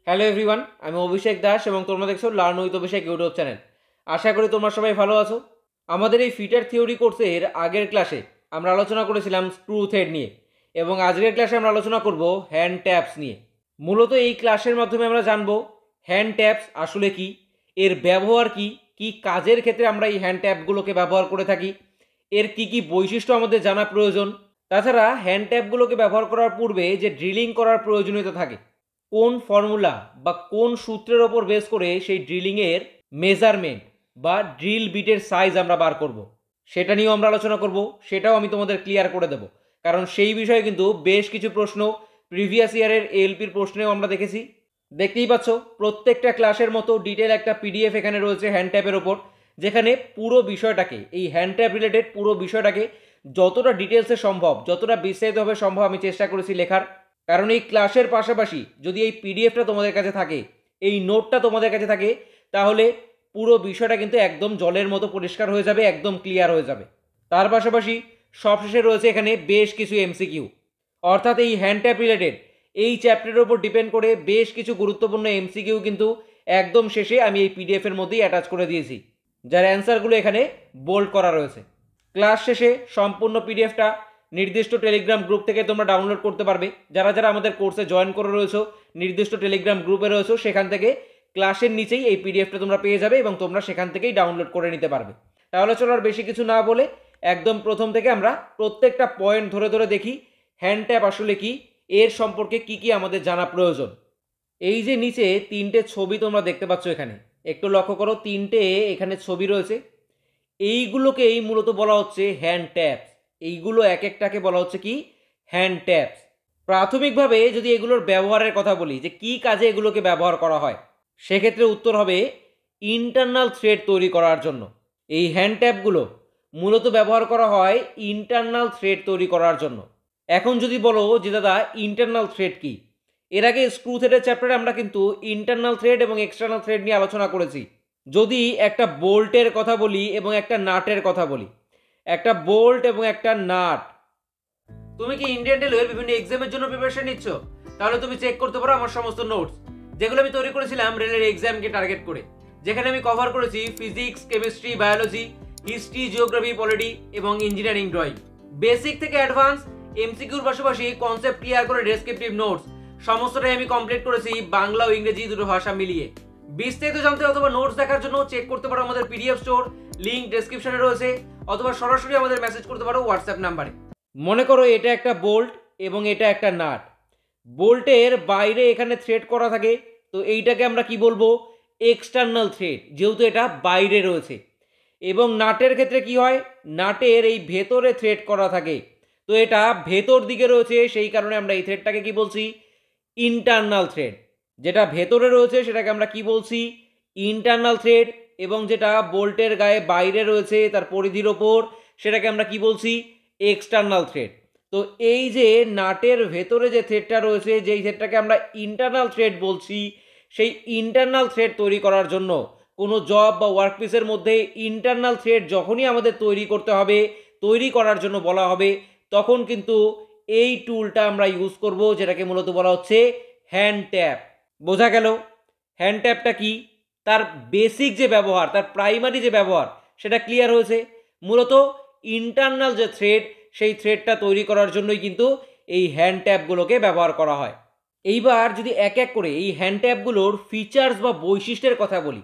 Hello everyone, আমি অভিষেক দাস এবং তোমরা দেখছো learn with Abhishek YouTube channel. আশা করি তোমরা সবাই ভালো আছো। আমাদের এই ফিটার থিওরি কোর্সের আগের ক্লাসে আমরা আলোচনা করেছিলাম স্ক্রু থ্রেড নিয়ে এবং আজকের ক্লাসে আমরা আলোচনা করব হ্যান্ড ট্যাপস নিয়ে। মূলত এই ক্লাসের মাধ্যমে আমরা জানবো হ্যান্ড ট্যাপস আসলে কি, এর ব্যবহার কি, কি কাজের ক্ষেত্রে আমরা এই হ্যান্ড ট্যাপগুলোকে ব্যবহার করে থাকি, এর কি কি বৈশিষ্ট্য আমাদের জানা প্রয়োজন। তাছাড়া হ্যান্ড ট্যাপগুলোকে ব্যবহার করার পূর্বে যে ড্রিলিং করার প্রয়োজনীয়তা থাকে, কোন ফর্মুলা বা কোন সূত্রের ওপর বেস করে সেই ড্রিলিংয়ের মেজারমেন্ট বা ড্রিল বিটের সাইজ আমরা বার করব, সেটা নিয়েও আমরা আলোচনা করব। সেটাও আমি তোমাদের ক্লিয়ার করে দেব, কারণ সেই বিষয়ে কিন্তু বেশ কিছু প্রশ্ন প্রিভিয়াস ইয়ারের এএলপির প্রশ্নেও আমরা দেখেছি। দেখতেই পাচ্ছ প্রত্যেকটা ক্লাসের মতো ডিটেল একটা পিডিএফ এখানে রয়েছে হ্যান্ড ট্যাপের ওপর, যেখানে পুরো বিষয়টাকে, এই হ্যান্ড ট্যাপ রিলেটেড পুরো বিষয়টাকে যতটা ডিটেলসে সম্ভব, যতটা বিস্তারিতভাবে সম্ভব আমি চেষ্টা করেছি লেখার। কারণ এই ক্লাসের পাশাপাশি যদি এই পিডিএফটা তোমাদের কাছে থাকে, এই নোটটা তোমাদের কাছে থাকে, তাহলে পুরো বিষয়টা কিন্তু একদম জলের মতো পরিষ্কার হয়ে যাবে, একদম ক্লিয়ার হয়ে যাবে। তার পাশাপাশি সবশেষে রয়েছে এখানে বেশ কিছু এমসিকিউ, অর্থাৎ এই হ্যান্ড ট্যাপ রিলেটেড এই চ্যাপ্টারের উপর ডিপেন্ড করে বেশ কিছু গুরুত্বপূর্ণ এমসিকিউ কিন্তু একদম শেষে আমি এই পিডিএফের মধ্যেই অ্যাটাচ করে দিয়েছি, যার অ্যান্সারগুলো এখানে বোল্ড করা রয়েছে। ক্লাস শেষে সম্পূর্ণ পিডিএফটা নির্দিষ্ট টেলিগ্রাম গ্রুপ থেকে তোমরা ডাউনলোড করতে পারবে। যারা যারা আমাদের কোর্সে জয়েন করে রয়েছো, নির্দিষ্ট টেলিগ্রাম গ্রুপে রয়েছো, সেখান থেকে ক্লাসের নিচেই এই পিডিএফটা তোমরা পেয়ে যাবে এবং তোমরা সেখান থেকেই ডাউনলোড করে নিতে পারবে। তাহলে চলো আর বেশি কিছু না বলে একদম প্রথম থেকে আমরা প্রত্যেকটা পয়েন্ট ধরে ধরে দেখি হ্যান্ড ট্যাপ আসলে কি, এর সম্পর্কে কি কি আমাদের জানা প্রয়োজন। এই যে নিচে তিনটে ছবি তোমরা দেখতে পাচ্ছ, এখানে একটু লক্ষ্য করো, তিনটে এখানে ছবি রয়েছে। এইগুলোকেই মূলত বলা হচ্ছে হ্যান্ড ট্যাপস। এইগুলো এক একটাকে বলা হচ্ছে কি, হ্যান্ড ট্যাপস। প্রাথমিকভাবে যদি এগুলোর ব্যবহারের কথা বলি, যে কি কাজে এগুলোকে ব্যবহার করা হয়, সেক্ষেত্রে উত্তর হবে ইন্টারনাল থ্রেড তৈরি করার জন্য। এই হ্যান্ড ট্যাপগুলো মূলত ব্যবহার করা হয় ইন্টারনাল থ্রেড তৈরি করার জন্য। এখন যদি বলো যে দাদা ইন্টারনাল থ্রেড কি, এর আগে স্ক্রু থ্রেডের চ্যাপ্টারে আমরা কিন্তু ইন্টারনাল থ্রেড এবং এক্সটার্নাল থ্রেড নিয়ে আলোচনা করেছি। যদি একটা বোল্টের কথা বলি এবং একটা নাটের কথা বলি, একটা বোল্ট এবং একটা নাট, তুমি কি ইন্ডিয়ান রেলওয়ের বিভিন্ন এক্সামের জন্য প্রিপারেশন নিচ্ছ, তাহলে তুমি চেক করতে পারো আমার সমস্ত নোটস, যেগুলো আমি তৈরি করেছিলাম রেলের এক্সামকে টার্গেট করে। যেখানে আমি কভার করেছি physics, chemistry, biology, history, geography, polity এবং ইঞ্জিনিয়ারিং ড্রয়িং। বেসিক থেকে অ্যাডভান্স এমসিকিউর পাশাপাশি কনসেপ্ট ক্লিয়ার করে ডেসক্রিপটিভ নোটস সমস্তটাই আমি কমপ্লিট করেছি বাংলা ও ইংরেজি দুটো ভাষা মিলিয়ে। বিস্তারিত জানতে অথবা নোটস দেখার জন্য চেক করতে পারো আমাদের পিডিএফ স্টোর, লিংক ডেসক্রিপশনে রয়েছে, অথবা সরাসরি আমাদের মেসেজ করতে পারো হোয়াটসঅ্যাপ নাম্বারে। মনে করো এটা একটা বোল্ট এবং এটা একটা নাট। বোল্টের বাইরে এখানে থ্রেড করা থাকে, তো এইটাকে আমরা কি বলবো, এক্সটার্নাল থ্রেড, যেহেতু এটা বাইরে রয়েছে। এবং নাটের ক্ষেত্রে কি হয়, নাটের এই ভেতরে থ্রেড করা থাকে, তো এটা ভেতর দিকে রয়েছে, সেই কারণে আমরা এই থ্রেডটাকে কি বলছি, ইন্টারনাল থ্রেড। যেটা ভেতরে রয়েছে সেটাকে আমরা কি বলছি, ইন্টারনাল থ্রেড, এবং যেটা বোল্টের গায়ে বাইরে রয়েছে তার পরিধির ওপর, সেটাকে আমরা কি বলছি, এক্সটার্নাল থ্রেড। তো এই যে নাটের ভেতরে যে থ্রেডটা রয়েছে, যেই থ্রেডটাকে আমরা ইন্টারনাল থ্রেড বলছি, সেই ইন্টারনাল থ্রেড তৈরি করার জন্য কোনো জব বা ওয়ার্কপিসের মধ্যে ইন্টারনাল থ্রেড যখনই আমাদের তৈরি করতে হবে, তৈরি করার জন্য বলা হবে, তখন কিন্তু এই টুলটা আমরা ইউজ করব, যেটাকে মূলত বলা হচ্ছে হ্যান্ড ট্যাপ। বোঝা গেল হ্যান্ড ট্যাপটা কি, তার বেসিক যে ব্যবহার, তার প্রাইমারি যে ব্যবহার, সেটা ক্লিয়ার হয়েছে। মূলত ইন্টারনাল যে থ্রেড, সেই থ্রেডটা তৈরি করার জন্যই কিন্তু এই হ্যান্ড ট্যাপগুলোকে ব্যবহার করা হয়। এইবার যদি এক এক করে এই হ্যান্ড ট্যাপগুলোর ফিচার্স বা বৈশিষ্ট্যের কথা বলি,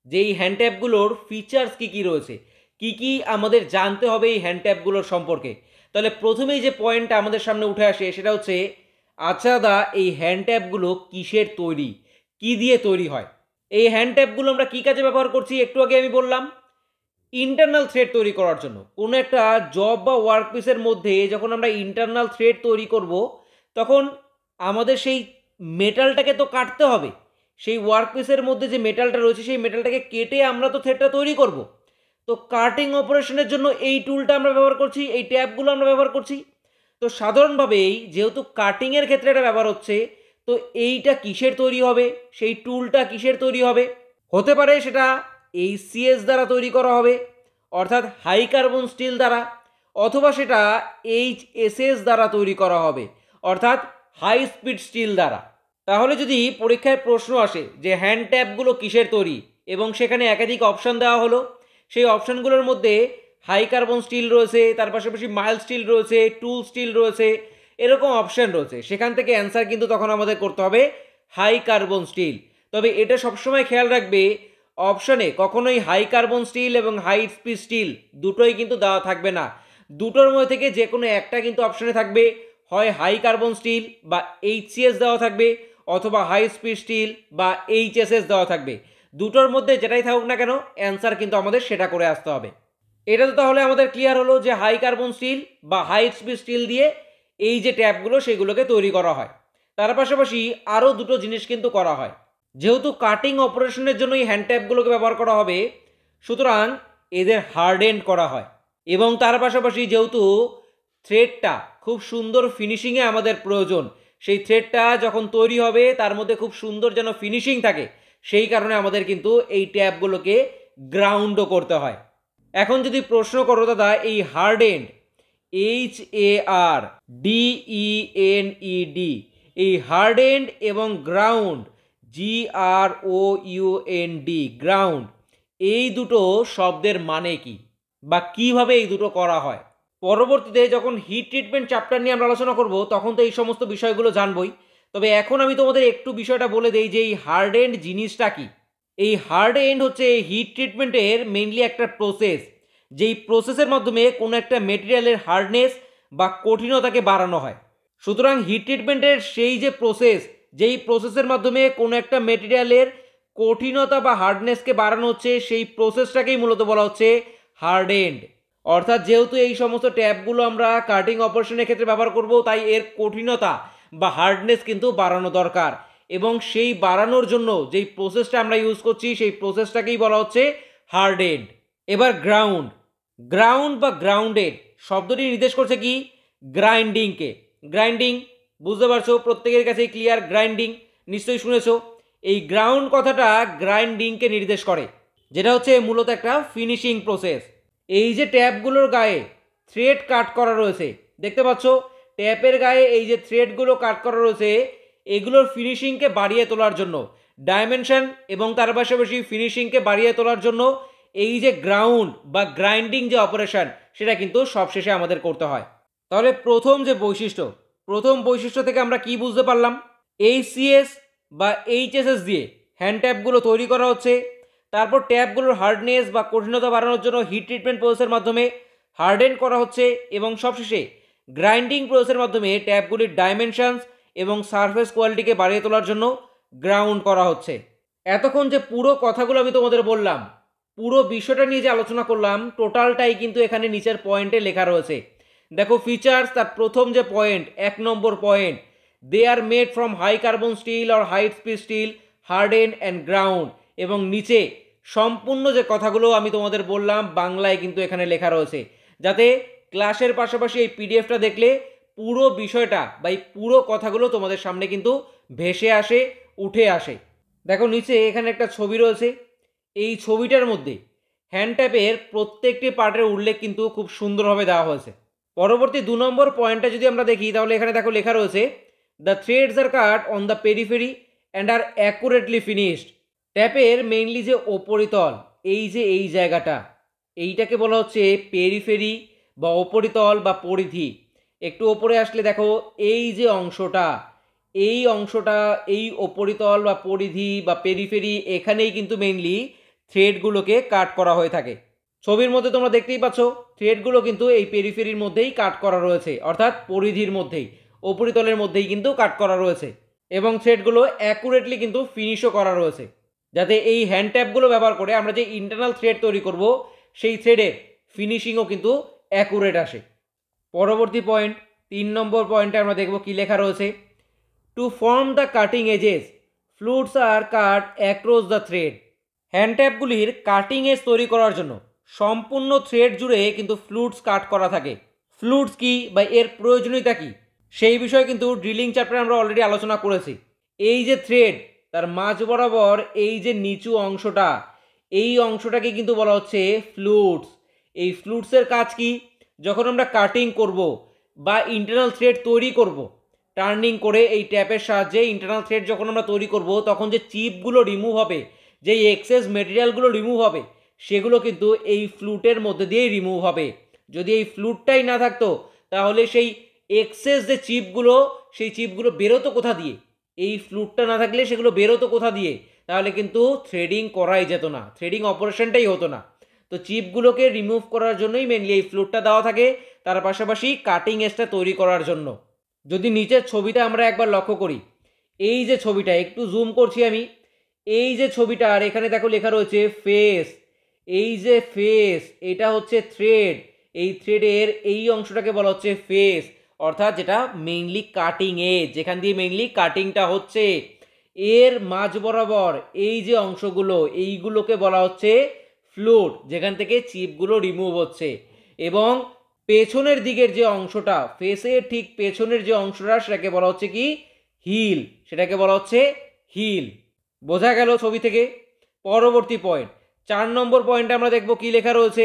যে এই হ্যান্ড ট্যাপগুলোর ফিচার্স কী কী রয়েছে, কি কি আমাদের জানতে হবে এই হ্যান্ড ট্যাপগুলোর সম্পর্কে, তাহলে প্রথমেই যে পয়েন্টটা আমাদের সামনে উঠে আসে সেটা হচ্ছে, আচ্ছা দা এই হ্যান্ড ট্যাপগুলো কিসের তৈরি, কি দিয়ে তৈরি হয়। এই হ্যান্ড ট্যাপগুলো আমরা কী কাজে ব্যবহার করছি, একটু আগে আমি বললাম, ইন্টারনাল থ্রেড তৈরি করার জন্য। কোনো একটা জব বা ওয়ার্কপিসের মধ্যে যখন আমরা ইন্টারনাল থ্রেড তৈরি করব, তখন আমাদের সেই মেটালটাকে তো কাটতে হবে। সেই ওয়ার্কপিসের মধ্যে যে মেটালটা রয়েছে, সেই মেটালটাকে কেটে আমরা তো থ্রেডটা তৈরি করব। তো কাটিং অপারেশনের জন্য এই টুলটা আমরা ব্যবহার করছি, এই ট্যাপগুলো আমরা ব্যবহার করছি। তো সাধারণভাবেই যেহেতু কাটিংয়ের ক্ষেত্রে এটা ব্যবহার হচ্ছে, তো এইটা কিসের তৈরি হবে, সেই টুলটা কিসের তৈরি হবে, হতে পারে সেটা এইচসিএস দ্বারা তৈরি করা হবে, অর্থাৎ হাই কার্বন স্টিল দ্বারা, অথবা সেটা এইচএসএস দ্বারা তৈরি করা হবে, অর্থাৎ হাই স্পিড স্টিল দ্বারা। তাহলে যদি পরীক্ষায় প্রশ্ন আসে যে হ্যান্ড ট্যাপগুলো কিসের তৈরি এবং সেখানে একাধিক অপশান দেওয়া হলো, সেই অপশানগুলোর মধ্যে হাই কার্বন স্টিল রয়েছে, তার পাশাপাশি মাইল্ড স্টিল রয়েছে, টুল স্টিল রয়েছে, এরকম অপশান রয়েছে, সেখান থেকে অ্যান্সার কিন্তু তখন আমাদের করতে হবে হাই কার্বন স্টিল। তবে এটা সবসময় খেয়াল রাখবে, অপশানে কখনোই হাই কার্বন স্টিল এবং হাই স্পিড স্টিল দুটোই কিন্তু দেওয়া থাকবে না। দুটোর মধ্যে থেকে যে কোনো একটা কিন্তু অপশানে থাকবে, হয় হাই কার্বন স্টিল বা HCS দেওয়া থাকবে, অথবা হাই স্পিড স্টিল বা HSS দেওয়া থাকবে। দুটোর মধ্যে যেটাই থাকুক না কেন, অ্যান্সার কিন্তু আমাদের সেটা করে আসতে হবে। এটা তো তাহলে আমাদের ক্লিয়ার হলো যে হাই কার্বন স্টিল বা হাই স্পিড স্টিল দিয়ে এই যে ট্যাপগুলো সেগুলোকে তৈরি করা হয়। তার পাশাপাশি আরও দুটো জিনিস কিন্তু করা হয়। যেহেতু কাটিং অপারেশনের জন্য এই হ্যান্ড ট্যাপগুলোকে ব্যবহার করা হবে, সুতরাং এদের হার্ডেন্ড করা হয়। এবং তার পাশাপাশি যেহেতু থ্রেডটা খুব সুন্দর ফিনিশিংয়ে আমাদের প্রয়োজন, সেই থ্রেডটা যখন তৈরি হবে তার মধ্যে খুব সুন্দর যেন ফিনিশিং থাকে, সেই কারণে আমাদের কিন্তু এই ট্যাপগুলোকে গ্রাউন্ডও করতে হয়। এখন যদি প্রশ্ন করো দাদা, এই হার্ডেন্ড HARDENED, এই হার্ডেন্ড এবং গ্রাউন্ড GROUND, গ্রাউন্ড, এই দুটো শব্দের মানে কি বা কিভাবে এই দুটো করা হয়? পরবর্তীতে যখন হিট ট্রিটমেন্ট চ্যাপ্টার নিয়ে আমরা আলোচনা করব তখন তো এই সমস্ত বিষয়গুলো জানবই। তবে এখন আমি তোমাদের একটু বিষয়টা বলে দেই যে এই হার্ডেন্ড জিনিসটা কি। এই হার্ডেন্ড হচ্ছে হিট ট্রিটমেন্টের মেইনলি একটা প্রসেস, যেই প্রসেসের মাধ্যমে কোনো একটা মেটেরিয়ালের হার্ডনেস বা কঠিনতাকে বাড়ানো হয়। সুতরাং হিট ট্রিটমেন্টের সেই যে প্রসেস, যেই প্রসেসের মাধ্যমে কোনো একটা মেটেরিয়ালের কঠিনতা বা হার্ডনেসকে বাড়ানো হচ্ছে, সেই প্রসেসটাকেই মূলত বলা হচ্ছে হার্ডেন্ড। অর্থাৎ যেহেতু এই সমস্ত ট্যাপগুলো আমরা কাটিং অপারেশনের ক্ষেত্রে ব্যবহার করব, তাই এর কঠিনতা বা হার্ডনেস কিন্তু বাড়ানো দরকার, এবং সেই বাড়ানোর জন্য যেই প্রসেসটা আমরা ইউজ করছি সেই প্রসেসটাকেই বলা হচ্ছে হার্ডেন্ড। এবার গ্রাউন্ড, গ্রাউন্ড বা গ্রাউন্ডেড শব্দটি নির্দেশ করছে কি? গ্রাইন্ডিংকে। গ্রাইন্ডিং বুঝতে পারছো, প্রত্যেকের কাছেই ক্লিয়ার, গ্রাইন্ডিং নিশ্চয়ই শুনেছো। এই গ্রাউন্ড কথাটা গ্রাইন্ডিংকে নির্দেশ করে, যেটা হচ্ছে মূলত একটা ফিনিশিং প্রসেস। এই যে ট্যাপগুলোর গায়ে থ্রেড কাট করা রয়েছে, দেখতে পাচ্ছ ট্যাপের গায়ে এই যে থ্রেডগুলো কাট করা রয়েছে, এগুলোর ফিনিশিংকে বাড়িয়ে তোলার জন্য, ডাইমেনশন এবং তার পাশাপাশি ফিনিশিংকে বাড়িয়ে তোলার জন্য এই যে গ্রাউন্ড বা গ্রাইন্ডিং যে অপারেশন, সেটা কিন্তু সবশেষে আমাদের করতে হয়। তাহলে প্রথম বৈশিষ্ট্য থেকে আমরা কি বুঝতে পারলাম? HCS বা HSS দিয়ে হ্যান্ড ট্যাপগুলো তৈরি করা হচ্ছে। তারপর ট্যাপগুলোর হার্ডনেস বা কঠিনতা বাড়ানোর জন্য হিট ট্রিটমেন্ট প্রসেসের মাধ্যমে হার্ডেন করা হচ্ছে, এবং সবশেষে গ্রাইন্ডিং প্রসেসের মাধ্যমে ট্যাপগুলির ডাইমেনশনস এবং সারফেস কোয়ালিটিকে বাড়িয়ে তোলার জন্য গ্রাউন্ড করা হচ্ছে। এতক্ষণ যে পুরো কথাগুলো আমি তোমাদের বললাম, পুরো বিষয়টা নিয়ে যে আলোচনা করলাম, টোটালটাই কিন্তু এখানে নিচের পয়েন্টে লেখা রয়েছে। দেখো ফিচার্স, তার প্রথম যে পয়েন্ট, 1 নম্বর point, they are made from high carbon steel or high speed steel, harden and ground. এবং নিচে সম্পূর্ণ যে কথাগুলো আমি তোমাদের বললাম বাংলায় কিন্তু এখানে লেখা রয়েছে, যাতে ক্লাসের পাশাপাশি এই পিডিএফটা দেখলে পুরো বিষয়টা বা এই পুরো কথাগুলো তোমাদের সামনে কিন্তু ভেসে আসে, উঠে আসে। দেখো নিচে এখানে একটা ছবি রয়েছে, এই ছবিটার মধ্যে হ্যান্ড ট্যাপের প্রত্যেকটি পার্টের উল্লেখ কিন্তু খুব সুন্দরভাবে দেওয়া হয়েছে। পরবর্তী 2 নম্বর পয়েন্টটা যদি আমরা দেখি, তাহলে এখানে দেখো লেখা রয়েছে, the threads are cut on the periphery and are accurately finished. ট্যাপের মেইনলি যে ওপরিতল, এই যে এই জায়গাটা, এইটাকে বলা হচ্ছে পেরিফেরি বা ওপরিতল বা পরিধি। একটু ওপরে আসলে দেখো এই যে অংশটা, এই ওপরিতল বা পরিধি বা পেরিফেরি, এখানেই কিন্তু মেইনলি থ্রেডগুলোকে কাট করা হয়ে থাকে। ছবির মধ্যে তোমরা দেখতেই পাচ্ছ থ্রেডগুলো কিন্তু এই পেরিফেরির মধ্যেই কাট করা রয়েছে, অর্থাৎ পরিধির মধ্যেই, ওপরিতলের মধ্যেই কিন্তু কাট করা রয়েছে, এবং থ্রেডগুলো অ্যাকুরেটলি কিন্তু ফিনিশও করা রয়েছে, যাতে এই হ্যান্ড ট্যাপগুলো ব্যবহার করে আমরা যে ইন্টারনাল থ্রেড তৈরি করব সেই থ্রেডের ফিনিশিংও কিন্তু অ্যাকুরেট আসে। পরবর্তী পয়েন্ট, 3 নম্বর পয়েন্টে আমরা দেখব কি লেখা রয়েছে, to form the cutting edges fluids are cut across the thread. Hand ট্যাপগুলির কাটিং এজ তৈরি করার জন্য সম্পূর্ণ থ্রেড জুড়ে কিন্তু ফ্লুইডস কাট করা থাকে। ফ্লুইডস কি বা এর প্রয়োজনীয়তা কি, সেই বিষয়ে কিন্তু ড্রিলিং চ্যাপ্টারে আমরা অলরেডি আলোচনা করেছি। এই যে থ্রেড, তার মাঝ বরাবর এই যে নিচু অংশটা, এই অংশটাকে কিন্তু বলা হচ্ছে ফ্লুইডস। এই ফ্লুইডসের কাজ কি? যখন আমরা কাটিং করব বা ইন্টারনাল থ্রেড তৈরি করব, টার্নিং করে এই ট্যাপের সাহায্যে ইন্টারনাল থ্রেড যখন আমরা তৈরি করব তখন যে চিপগুলো রিমুভ হবে, যেই এক্সেস মেটেরিয়ালগুলো রিমুভ হবে, সেগুলো কিন্তু এই ফ্লুটের মধ্যে দিয়েই রিমুভ হবে। যদি এই ফ্লুটটাই না থাকতো তাহলে সেই এক্সেস যে চিপগুলো, সেই চিপগুলো বেরোতো কোথা দিয়ে? এই ফ্লুটটা না থাকলে সেগুলো বেরোতো কোথা দিয়ে? তাহলে কিন্তু থ্রেডিং করাই যেত না, থ্রেডিং অপারেশনটাই হতো না। তো চিপগুলোকে রিমুভ করার জন্যই মেনলি এই ফ্লুটটা দেওয়া থাকে, তার পাশাপাশি কাটিং এজটা তৈরি করার জন্য। যদি নিচের ছবিটা আমরা একবার লক্ষ্য করি, এই যে ছবিটা একটু জুম করছি আমি, এই যে ছবিটা, আর এখানে দেখো লেখা রয়েছে ফেস। এই যে ফেস, এটা হচ্ছে থ্রেড। এই থ্রেডের এই অংশটাকে বলা হচ্ছে ফেস, অর্থাৎ যেটা মেইনলি কাটিং এজ, যেখান দিয়ে মেইনলি কাটিংটা হচ্ছে। এর মাঝ বরাবর এই যে অংশগুলো, এইগুলোকে বলা হচ্ছে ফ্লুট, যেখান থেকে চিপগুলো রিমুভ হচ্ছে। এবং পেছনের দিকের যে অংশটা, ফেসের ঠিক পেছনের যে অংশটা, সেটাকে বলা হচ্ছে কি? হিল। সেটাকে বলা হচ্ছে হিল। বোঝা গেল ছবি থেকে? পরবর্তী পয়েন্ট, 4 নম্বর পয়েন্টে আমরা দেখব কি লেখা রয়েছে।